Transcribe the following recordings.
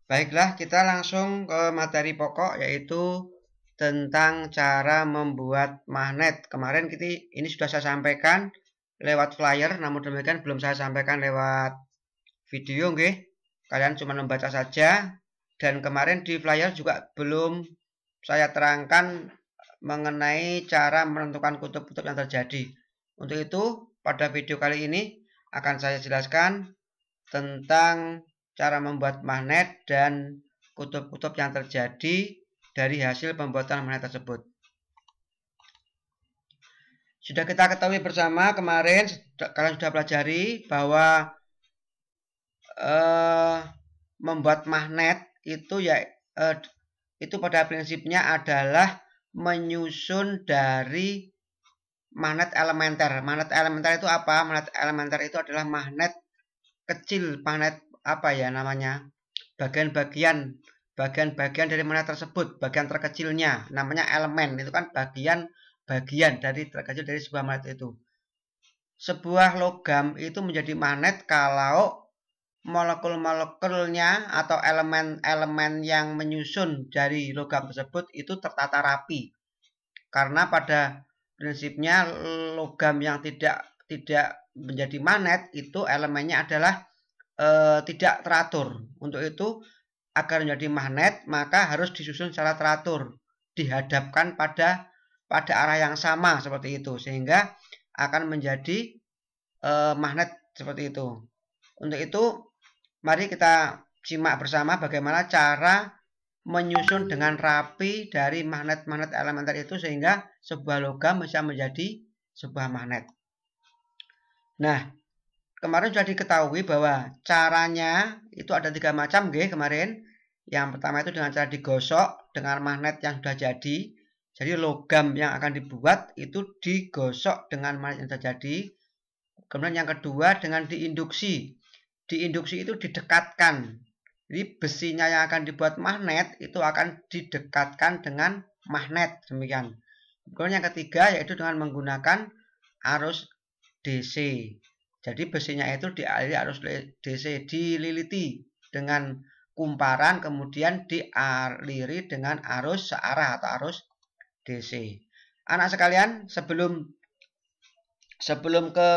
Baiklah, kita langsung ke materi pokok yaitu tentang cara membuat magnet. Kemarin ini sudah saya sampaikan lewat flyer, namun demikian belum saya sampaikan lewat video, nggih. Kalian cuma membaca saja. Dan kemarin di flyer juga belum saya terangkan mengenai cara menentukan kutub-kutub yang terjadi. Untuk itu, pada video kali ini akan saya jelaskan tentang cara membuat magnet dan kutub-kutub yang terjadi dari hasil pembuatan magnet tersebut. Sudah kita ketahui bersama kemarin, kalian sudah pelajari bahwa membuat magnet itu itu pada prinsipnya adalah menyusun dari magnet elementer. Magnet elementer itu apa? Magnet elementer itu adalah magnet kecil, magnet apa ya namanya? Bagian-bagian dari magnet tersebut, bagian terkecilnya namanya elemen. Itu kan bagian dari terkecil dari sebuah magnet itu. Sebuah logam itu menjadi magnet kalau molekul-molekulnya atau elemen-elemen yang menyusun dari logam tersebut itu tertata rapi. Karena pada prinsipnya logam yang tidak menjadi magnet itu elemennya adalah tidak teratur. Untuk itu agar menjadi magnet maka harus disusun secara teratur, dihadapkan pada arah yang sama seperti itu sehingga akan menjadi magnet seperti itu. Untuk itu mari kita simak bersama bagaimana cara menyusun dengan rapi dari magnet-magnet elementer itu sehingga sebuah logam bisa menjadi sebuah magnet. Nah, kemarin sudah diketahui bahwa caranya itu ada 3 macam, nggih, kemarin. Yang pertama itu dengan cara digosok dengan magnet yang sudah jadi. Jadi logam yang akan dibuat itu digosok dengan magnet yang sudah jadi. Kemudian yang kedua dengan diinduksi. Diinduksi itu didekatkan. Jadi besinya yang akan dibuat magnet itu akan didekatkan dengan magnet, demikian. Kemudian yang ketiga yaitu dengan menggunakan arus DC. Jadi besinya itu dialiri arus DC, dililiti dengan kumparan, kemudian dialiri dengan arus searah atau arus DC. Anak sekalian, sebelum ke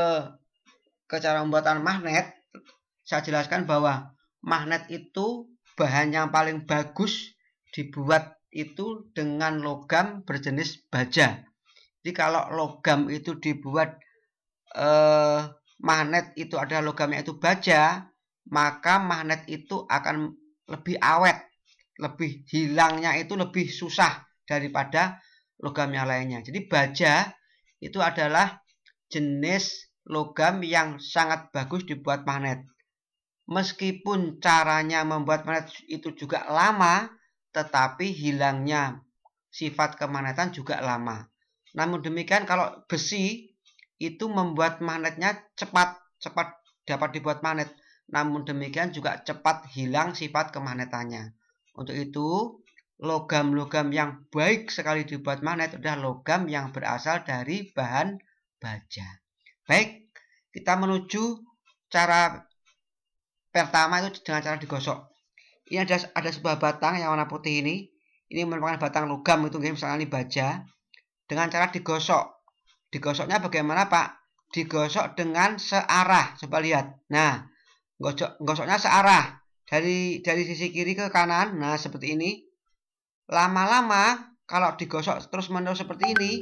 cara pembuatan magnet, saya jelaskan bahwa magnet itu bahan yang paling bagus dibuat itu dengan logam berjenis baja. Jadi kalau logam itu dibuat magnet itu adalah logamnya itu baja, maka magnet itu akan lebih awet, lebih hilangnya itu lebih susah daripada logam yang lainnya. Jadi baja itu adalah jenis logam yang sangat bagus dibuat magnet. Meskipun caranya membuat magnet itu juga lama, tetapi hilangnya sifat kemagnetan juga lama. Namun demikian kalau besi itu membuat magnetnya cepat dapat dibuat magnet. Namun demikian juga cepat hilang sifat kemagnetannya. Untuk itu, logam-logam yang baik sekali dibuat magnet adalah logam yang berasal dari bahan baja. Baik, kita menuju cara pertama itu dengan cara digosok. Ini ada sebuah batang yang warna putih ini. Ini merupakan batang logam itu, misalnya ini baja. Dengan cara digosok. Digosoknya bagaimana, Pak? Digosok dengan searah. Coba lihat. Nah, gosoknya searah dari sisi kiri ke kanan. Nah, seperti ini. Lama-lama kalau digosok terus-menerus seperti ini,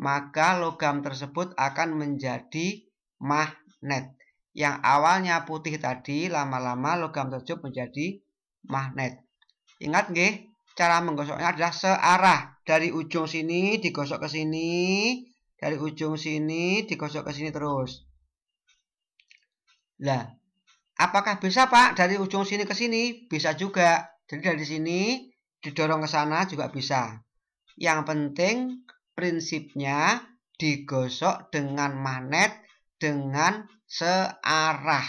maka logam tersebut akan menjadi magnet. Yang awalnya putih tadi, lama-lama logam tersebut menjadi magnet. Ingat nggih, cara menggosoknya adalah searah. Dari ujung sini digosok ke sini, dari ujung sini digosok ke sini terus. Nah, apakah bisa, Pak, dari ujung sini ke sini? Bisa juga. Jadi dari sini didorong ke sana juga bisa. Yang penting prinsipnya digosok dengan magnet dengan searah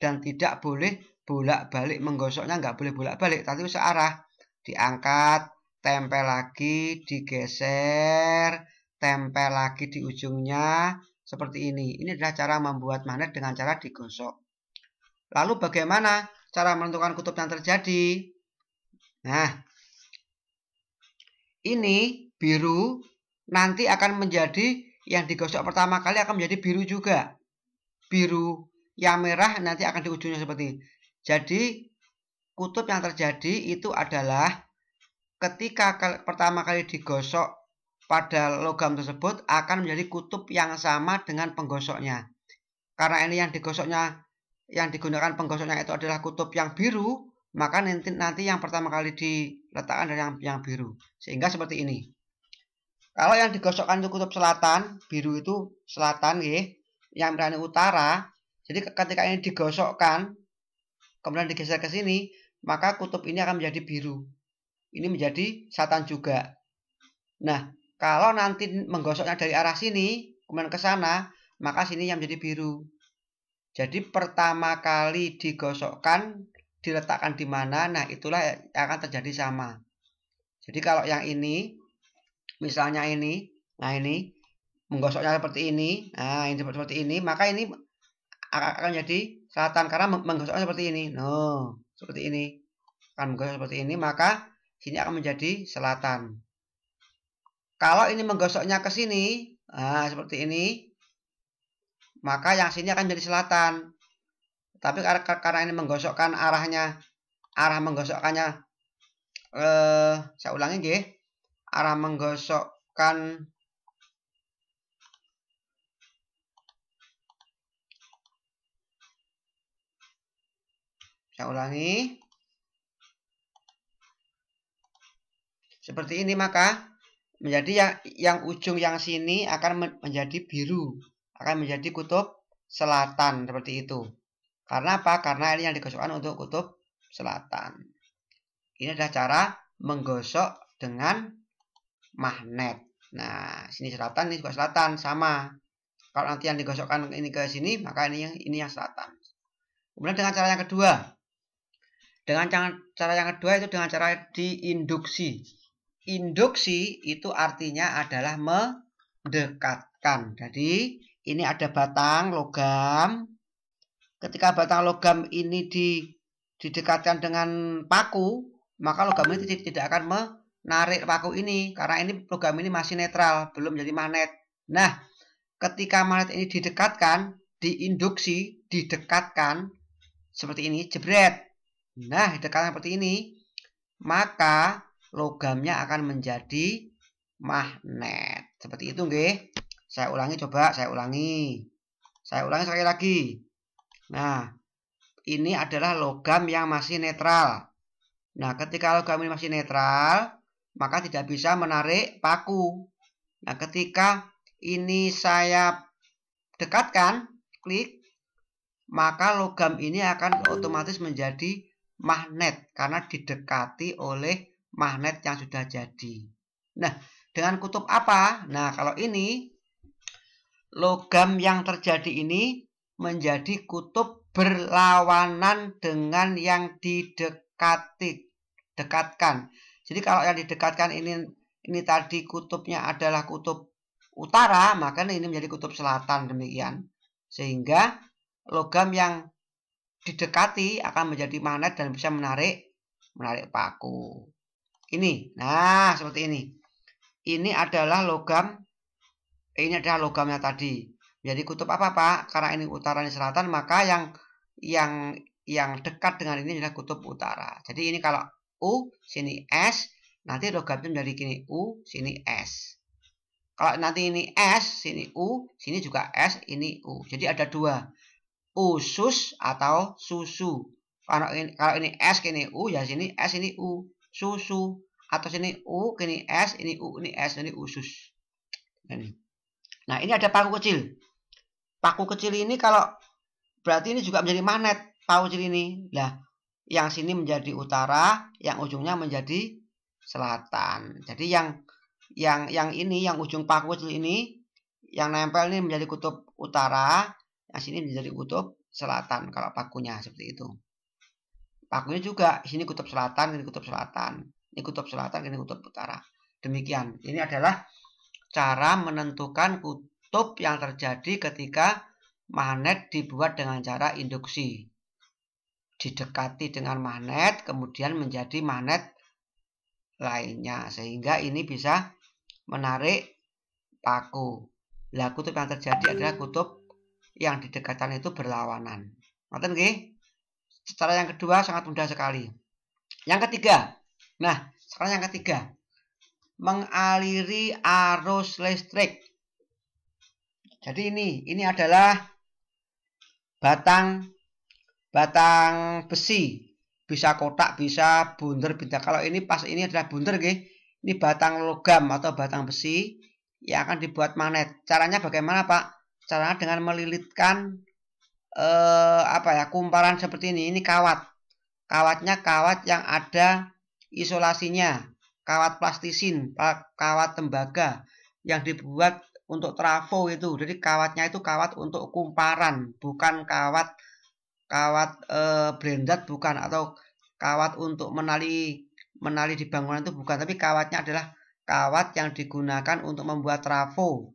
dan tidak boleh bolak-balik menggosoknya, nggak boleh bolak-balik, tapi searah. Diangkat, tempel lagi, digeser, tempel lagi di ujungnya seperti ini. Ini adalah cara membuat magnet dengan cara digosok. Lalu bagaimana cara menentukan kutub yang terjadi? Nah, ini biru nanti akan menjadi yang digosok pertama kali akan menjadi biru juga. Biru yang merah nanti akan di ujungnya seperti ini. Jadi kutub yang terjadi itu adalah ketika pertama kali digosok pada logam tersebut akan menjadi kutub yang sama dengan penggosoknya. Karena ini yang digosoknya, yang digunakan penggosoknya itu adalah kutub yang biru, maka nanti yang pertama kali diletakkan adalah yang biru. Sehingga seperti ini. Kalau yang digosokkan itu kutub selatan, biru itu selatan, yang merah ini utara. Jadi ketika ini digosokkan, kemudian digeser ke sini, maka kutub ini akan menjadi biru. Ini menjadi selatan juga. Nah, kalau nanti menggosoknya dari arah sini, kemudian ke sana, maka sini yang menjadi biru. Jadi pertama kali digosokkan, diletakkan di mana, nah itulah yang akan terjadi sama. Jadi kalau yang ini, misalnya ini, nah ini menggosoknya seperti ini, nah ini seperti ini, maka ini akan jadi selatan karena menggosoknya seperti ini. No, seperti ini. Akan menggosok seperti ini, maka sini akan menjadi selatan. Kalau ini menggosoknya ke sini, nah seperti ini, maka yang sini akan jadi selatan. Tapi karena ini menggosokkan arah menggosokkannya, saya ulangi nggih. Arah menggosokkan saya ulangi. Seperti ini, maka menjadi yang ujung yang sini akan menjadi biru, akan menjadi kutub selatan seperti itu. Karena apa? Karena ini yang digosokkan untuk kutub selatan. Ini adalah cara menggosok dengan magnet. Nah, sini selatan, ini juga selatan, sama. Kalau nanti yang digosokkan ini ke sini, maka ini yang selatan. Kemudian dengan cara yang kedua. Dengan cara yang kedua itu dengan cara diinduksi. Induksi itu artinya adalah mendekatkan. Jadi ini ada batang logam. Ketika batang logam ini didekatkan dengan paku, maka logam ini tidak akan menarik paku ini. Karena ini logam ini masih netral, belum jadi magnet. Nah, ketika magnet ini didekatkan, diinduksi, didekatkan, seperti ini, jebret. Nah, didekatkan seperti ini, maka logamnya akan menjadi magnet. Seperti itu nggih. Saya ulangi coba, saya ulangi. Saya ulangi sekali lagi. Nah, ini adalah logam yang masih netral. Nah, ketika logam ini masih netral, maka tidak bisa menarik paku. Nah, ketika ini saya dekatkan, klik, maka logam ini akan otomatis menjadi magnet karena didekati oleh magnet yang sudah jadi. Nah, dengan kutub apa? Nah, kalau ini logam yang terjadi ini menjadi kutub berlawanan dengan yang dekatkan. Jadi kalau yang didekatkan ini tadi kutubnya adalah kutub utara, maka ini menjadi kutub selatan, demikian. Sehingga logam yang didekati akan menjadi magnet dan bisa menarik paku. Ini, nah seperti ini. Ini adalah logamnya tadi. Jadi kutub apa Pak? Karena ini utara ini selatan, maka yang dekat dengan ini adalah kutub utara. Jadi ini kalau U, sini S, nanti logamnya menjadi gini U, sini S. Kalau nanti ini S, sini U, sini juga S, ini U. Jadi ada dua, usus atau susu. Kalau ini S, ini U, ya sini S, ini U, susu. Atau sini U, ini S, ini U, ini S, ini usus. Nah, ini ada paku kecil. Paku kecil ini kalau berarti ini juga menjadi magnet. Paku kecil ini. Nah, yang sini menjadi utara, yang ujungnya menjadi selatan. Jadi yang ini, yang ujung paku kecil ini, yang nempel ini menjadi kutub utara, yang sini menjadi kutub selatan kalau pakunya seperti itu. Pakunya juga sini kutub selatan, ini kutub selatan. Ini kutub selatan, ini kutub utara. Demikian. Ini adalah cara menentukan kutub yang terjadi ketika magnet dibuat dengan cara induksi. Didekati dengan magnet, kemudian menjadi magnet lainnya. Sehingga ini bisa menarik paku. Lah kutub yang terjadi adalah kutub yang di dekatan itu berlawanan. Ngoten nggih? Cara yang kedua sangat mudah sekali. Yang ketiga. Nah, sekarang yang ketiga. Mengaliri arus listrik. Jadi ini adalah batang besi. Bisa kotak, bisa bunder, bisa. Kalau ini pas ini adalah bunder nggih. Ini batang logam atau batang besi yang akan dibuat magnet. Caranya bagaimana, Pak? Caranya dengan melilitkan kumparan seperti ini. Ini kawat. Kawatnya kawat yang ada isolasinya. Kawat plastisin, kawat tembaga yang dibuat untuk trafo itu. Jadi kawatnya itu kawat untuk kumparan, bukan kawat blendat, bukan, atau kawat untuk menali di bangunan itu bukan, tapi kawatnya adalah kawat yang digunakan untuk membuat trafo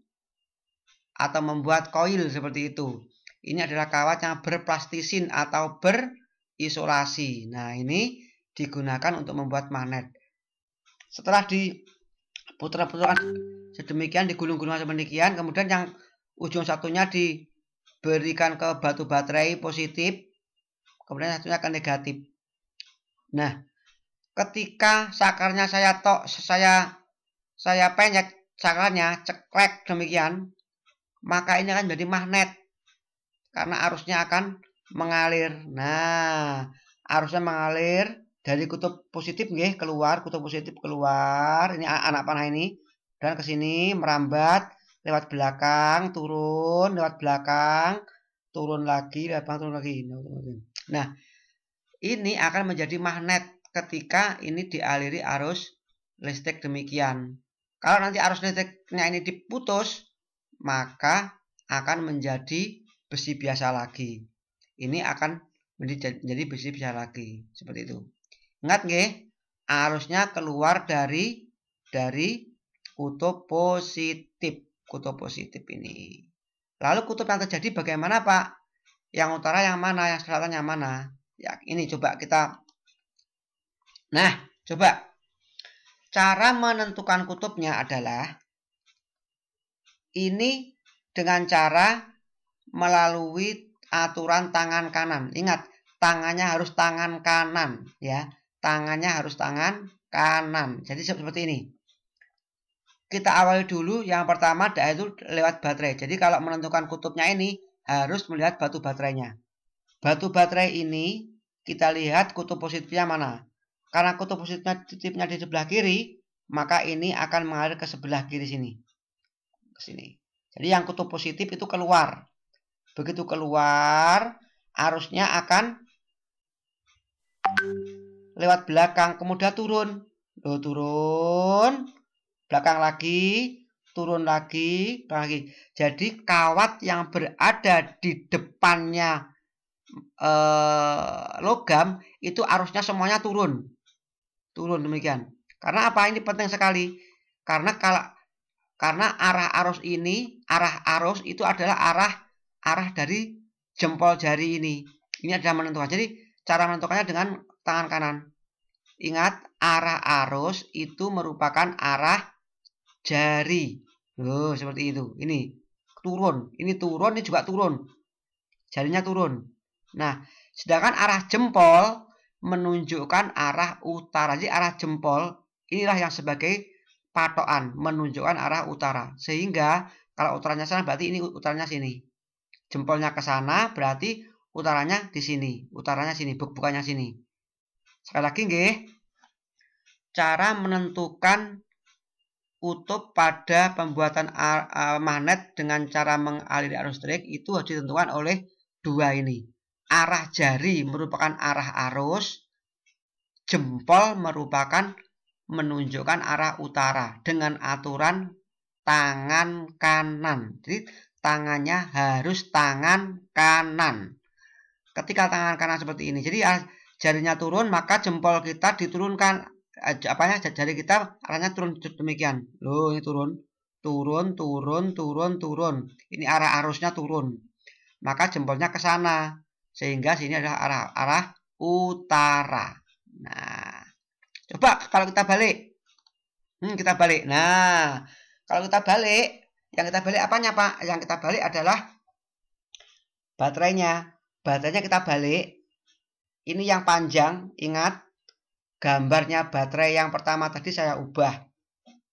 atau membuat koil seperti itu. Ini adalah kawat yang berplastisin atau berisolasi. Nah, ini digunakan untuk membuat magnet. Setelah diputar-putarkan sedemikian, digulung-gulung sedemikian, kemudian yang ujung satunya diberikan ke batu baterai positif, kemudian satunya ke negatif. Nah, ketika sakarnya saya penyek sakarnya, ceklek demikian, maka ini akan menjadi magnet karena arusnya akan mengalir. Nah, arusnya mengalir dari kutub positif nggih keluar, kutub positif keluar, ini anak panah ini, dan ke sini merambat lewat belakang, turun, lewat belakang, turun lagi, turun lagi. Nah, ini akan menjadi magnet ketika ini dialiri arus listrik demikian. Kalau nanti arus listriknya ini diputus, maka akan menjadi besi biasa lagi. Ini akan menjadi besi biasa lagi, seperti itu. Ingat nggih, arusnya keluar dari kutub positif ini. Lalu kutub yang terjadi bagaimana, Pak? Yang utara yang mana, yang selatan yang mana? Ya, ini coba kita. Nah, coba cara menentukan kutubnya adalah ini dengan cara melalui aturan tangan kanan. Ingat, tangannya harus tangan kanan, ya. Tangannya harus tangan kanan. Jadi seperti ini. Kita awali dulu yang pertama yaitu lewat baterai. Jadi kalau menentukan kutubnya ini harus melihat batu baterainya. Batu baterai ini kita lihat kutub positifnya mana. Karena kutub positifnya di sebelah kiri, maka ini akan mengalir ke sebelah kiri sini. Ke sini. Jadi yang kutub positif itu keluar. Begitu keluar, arusnya akan lewat belakang, kemudian turun. Turun, belakang lagi, turun lagi, belakang lagi. Jadi kawat yang berada di depannya logam itu arusnya semuanya turun. Turun demikian. Karena apa? Ini penting sekali. Karena arah arus itu adalah arah dari jempol jari ini. Ini adalah menentukan. Jadi cara menentukannya dengan tangan kanan. Ingat, arah arus itu merupakan arah jari. Seperti itu. Ini turun, ini juga turun. Jarinya turun. Nah, sedangkan arah jempol menunjukkan arah utara. Jadi arah jempol inilah yang sebagai patokan, menunjukkan arah utara. Sehingga kalau utaranya sana berarti ini utaranya sini. Jempolnya ke sana berarti utaranya di sini. Utaranya sini, bukannya sini. Sekali lagi nggih. Cara menentukan kutub pada pembuatan magnet dengan cara mengaliri arus listrik itu harus ditentukan oleh dua ini. Arah jari merupakan arah arus, jempol merupakan menunjukkan arah utara dengan aturan tangan kanan. Jadi tangannya harus tangan kanan. Ketika tangan kanan seperti ini, jadi jarinya turun, maka jempol kita diturunkan. Jari kita arahnya turun demikian. Loh, ini turun. Ini arah arusnya turun. Maka jempolnya ke sana. Sehingga sini adalah arah utara. Nah, coba kalau kita balik. Kita balik. Nah, kalau kita balik, yang kita balik apanya, Pak? Yang kita balik adalah baterainya. Baterainya kita balik. Ini yang panjang, ingat. Gambarnya baterai yang pertama tadi saya ubah.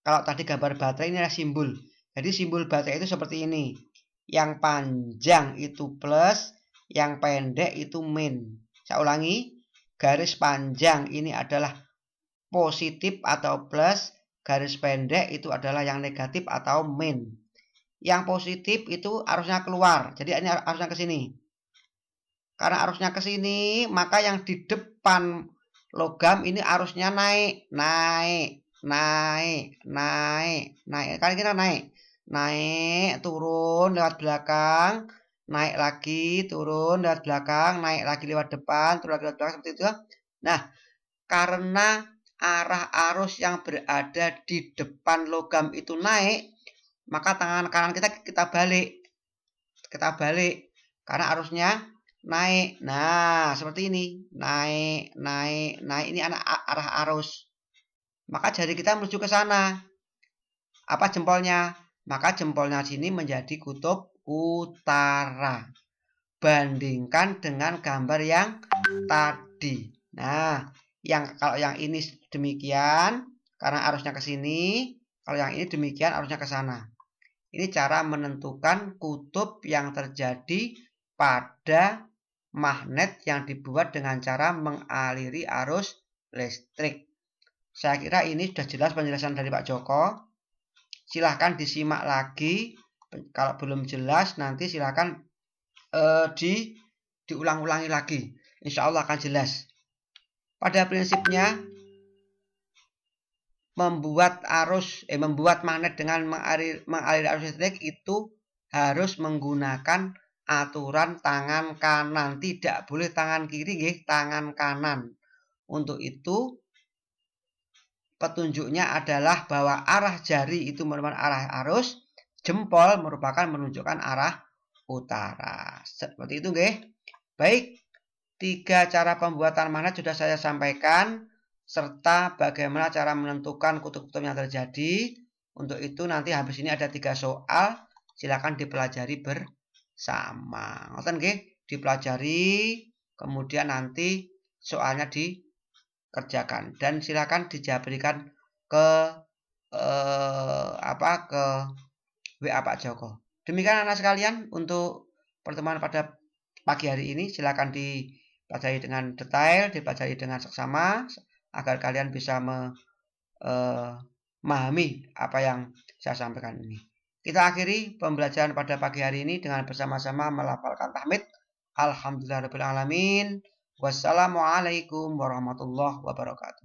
Kalau tadi gambar baterai ini adalah simbol. Jadi simbol baterai itu seperti ini. Yang panjang itu plus, yang pendek itu min. Saya ulangi. Garis panjang ini adalah positif atau plus. Garis pendek itu adalah yang negatif atau min. Yang positif itu arusnya keluar. Jadi ini arusnya ke sini. Karena arusnya ke sini, maka yang di depan logam ini arusnya naik, naik, naik, naik, naik. Kali kita naik, naik, turun lewat belakang, naik lagi, turun lewat belakang, naik lagi lewat depan, turun lagi lewat belakang seperti itu. Nah, karena arah arus yang berada di depan logam itu naik, maka tangan kanan kita balik. Kita balik karena arusnya naik. Nah, seperti ini. Naik, naik, naik. Ini arah arus. Maka jari kita menuju ke sana. Apa jempolnya? Maka jempolnya sini menjadi kutub utara. Bandingkan dengan gambar yang tadi. Nah, kalau yang ini demikian, karena arusnya ke sini. Kalau yang ini demikian, arusnya ke sana. Ini cara menentukan kutub yang terjadi pada magnet yang dibuat dengan cara mengaliri arus listrik. Saya kira ini sudah jelas penjelasan dari Pak Joko. Silahkan disimak lagi. Kalau belum jelas nanti silahkan diulang-ulangi lagi. Insya Allah akan jelas. Pada prinsipnya membuat magnet dengan mengaliri arus listrik itu harus menggunakan aturan tangan kanan, tidak boleh tangan kiri, tangan kanan. Untuk itu petunjuknya adalah bahwa arah jari itu merupakan arah arus, jempol merupakan menunjukkan arah utara. Seperti itu, nggih. Baik, 3 cara pembuatan magnet sudah saya sampaikan, serta bagaimana cara menentukan kutub-kutub yang terjadi. Untuk itu nanti habis ini ada 3 soal, silakan dipelajari bersama. Ngoten nggih, dipelajari, kemudian nanti soalnya dikerjakan dan silakan dijabarikan ke ke WA Pak Joko. Demikian anak sekalian untuk pertemuan pada pagi hari ini, silakan dipelajari dengan detail, dipelajari dengan seksama agar kalian bisa memahami apa yang saya sampaikan ini. Kita akhiri pembelajaran pada pagi hari ini dengan bersama-sama melafalkan tahmid. Alhamdulillahirabbil alamin. Wassalamualaikum warahmatullahi wabarakatuh.